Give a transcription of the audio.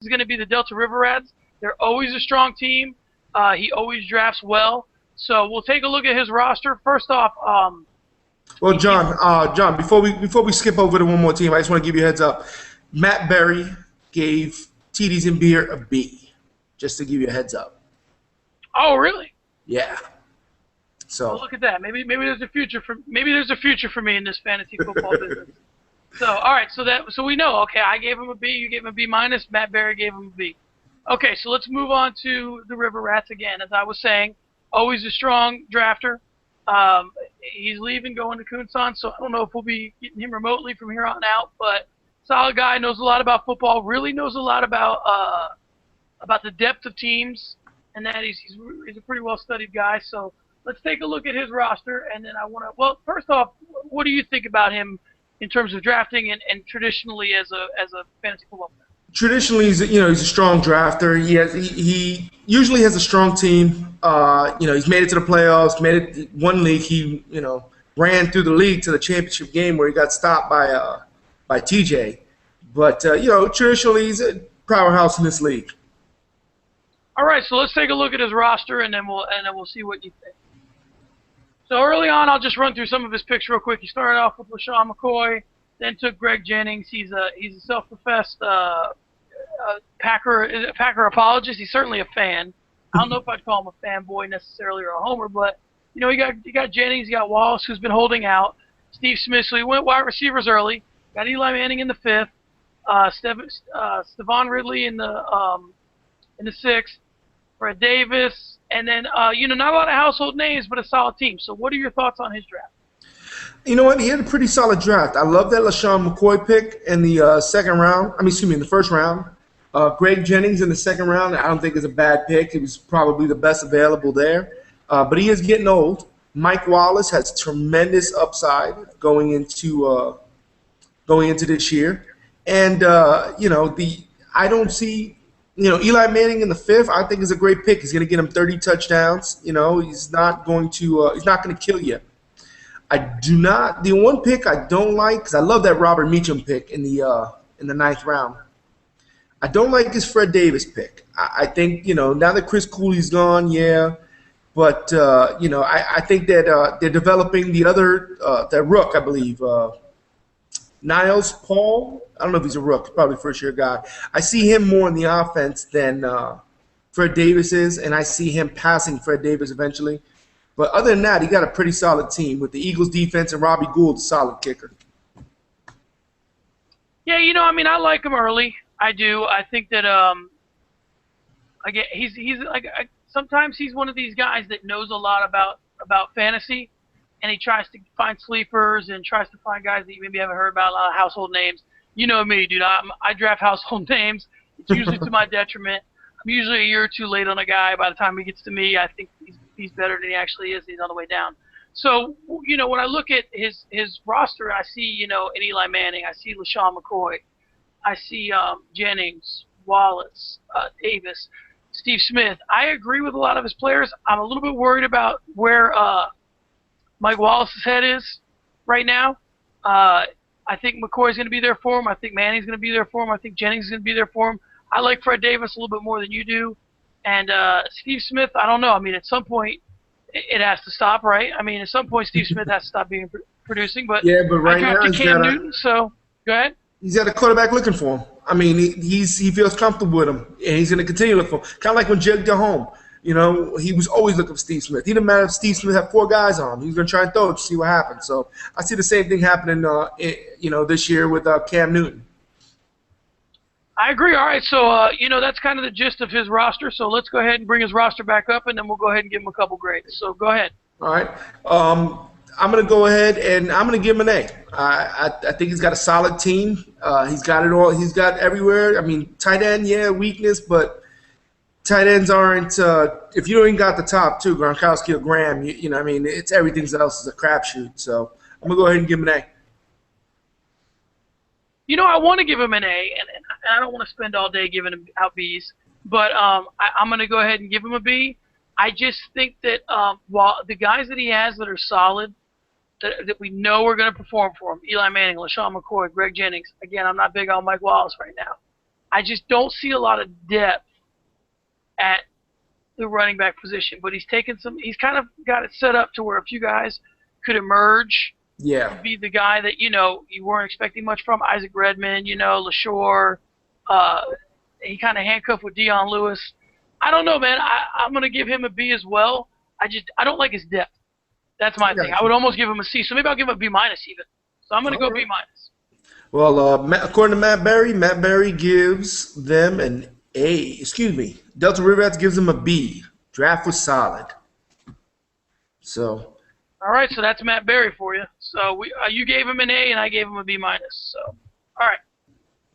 is going to be the Delta River Rats. They're always a strong team. He always drafts well. So we'll take a look at his roster. First off, Well, John, before we skip over to one more team, I just want to give you a heads up. Matt Berry gave TDs and Beer a B, just to give you a heads up. oh really? Yeah. Well, So look at that. Maybe there's a future for me in this fantasy football business. So all right, so we know. Okay, I gave him a B. You gave him a B minus. Matt Berry gave him a B. Okay, so let's move on to the River Rats again. As I was saying, always a strong drafter. He's leaving, going to Kunsan, so I don't know if we'll be getting him remotely from here on out. But solid guy, knows a lot about football. Really knows a lot about the depth of teams, and that he's a pretty well studied guy. So let's take a look at his roster, and then I want to. Well, first off, what do you think about him in terms of drafting and traditionally as a fantasy football player? traditionally, he's a strong drafter. He usually has a strong team. He's made it to the playoffs, made it one league. He ran through the league to the championship game where he got stopped by TJ. But traditionally, he's a powerhouse in this league. All right, so let's take a look at his roster, and then we'll see what you think. So early on, I'll just run through some of his picks real quick. He started off with LaShawn McCoy, then took Greg Jennings. He's a self-professed Packer apologist. He's certainly a fan. I don't know if I'd call him a fanboy necessarily or a homer, but you got Jennings, you got Wallace, who's been holding out, Steve Smith. So he went wide receivers early. Got Eli Manning in the 5th, Stevan Ridley in the 6th, Fred Davis, and then not a lot of household names, but a solid team. So what are your thoughts on his draft? You know what? He had a pretty solid draft. I love that LaShawn McCoy pick in the second round. In the first round. Greg Jennings in the second round, I don't think is a bad pick. He was probably the best available there. But he is getting old. Mike Wallace has tremendous upside going into this year. And I don't see Eli Manning in the 5th. I think is a great pick. He's going to get him 30 touchdowns. He's not going to kill you. The one pick I don't like, because I love that Robert Meacham pick in the 9th round. I don't like his Fred Davis pick. I think now that Chris Cooley's gone, yeah, but I think that they're developing the other that rook, I believe, Niles Paul. I don't know if he's a rook, probably first year guy. I see him more in the offense than Fred Davis is, and I see him passing Fred Davis eventually. But other than that, he got a pretty solid team with the Eagles defense and Robbie Gould, a solid kicker. Yeah, I like him early. I do. I think that sometimes he's one of these guys that knows a lot about fantasy, and he tries to find sleepers and tries to find guys that you maybe haven't heard about, a lot of household names. You know me, dude. I draft household names. It's usually to my detriment. I'm usually a year or two late on a guy. By the time he gets to me, I think he's better than he actually is. He's on the way down. So, when I look at his roster, I see, an Eli Manning. I see LaShawn McCoy. I see Jennings, Wallace, Davis, Steve Smith. I agree with a lot of his players. I'm a little bit worried about where Mike Wallace's head is right now. I think McCoy's going to be there for him. I think Manning's going to be there for him. I think Jennings is going to be there for him. I like Fred Davis a little bit more than you do. And Steve Smith, I don't know. At some point, it has to stop, right? At some point, Steve Smith has to stop being producing. But yeah, but right I drafted Cam Newton, so go ahead. He's got a quarterback looking for him. He feels comfortable with him, and he's going to continue to look for him. Kind of like when Jake Delhomme, he was always looking for Steve Smith. He didn't matter if Steve Smith had 4 guys on him. He was going to try and throw it to see what happens. So I see the same thing happening, this year with Cam Newton. I agree. All right, so that's kind of the gist of his roster. So let's go ahead and bring his roster back up, and then we'll go ahead and give him a couple grades. So go ahead. All right. I'm going to go ahead and I'm going to give him an A. I think he's got a solid team. He's got it all. He's got everywhere. Tight end, yeah, weakness, but tight ends aren't. If you don't even got the top 2, Gronkowski or Graham, it's everything else is a crapshoot. So I'm going to go ahead and give him an A. I want to give him an A, and I don't want to spend all day giving him out Bs, but I'm going to go ahead and give him a B. I just think that while the guys that he has that are solid, that we know are going to perform for him, Eli Manning, LaShawn McCoy, Greg Jennings. Again, I'm not big on Mike Wallace right now. I just don't see a lot of depth at the running back position. But he's taken some. He's kind of got it set up to where a few guys could emerge Yeah. and be the guy that you weren't expecting much from. Isaac Redman, LaShore. Uh, he kind of handcuffed with Dion Lewis. I don't know, man. I'm gonna give him a B as well. I don't like his depth. That's my I thing. got I would you. almost give him a C. So maybe I'll give him a B minus even. So I'm gonna All go right. B minus. Well, according to Matt Berry gives them an A. Excuse me. Delta Rivettes gives them a B. Draft was solid. So, All right, so that's Matt Berry for you. So you gave him an A and I gave him a B minus. So all right.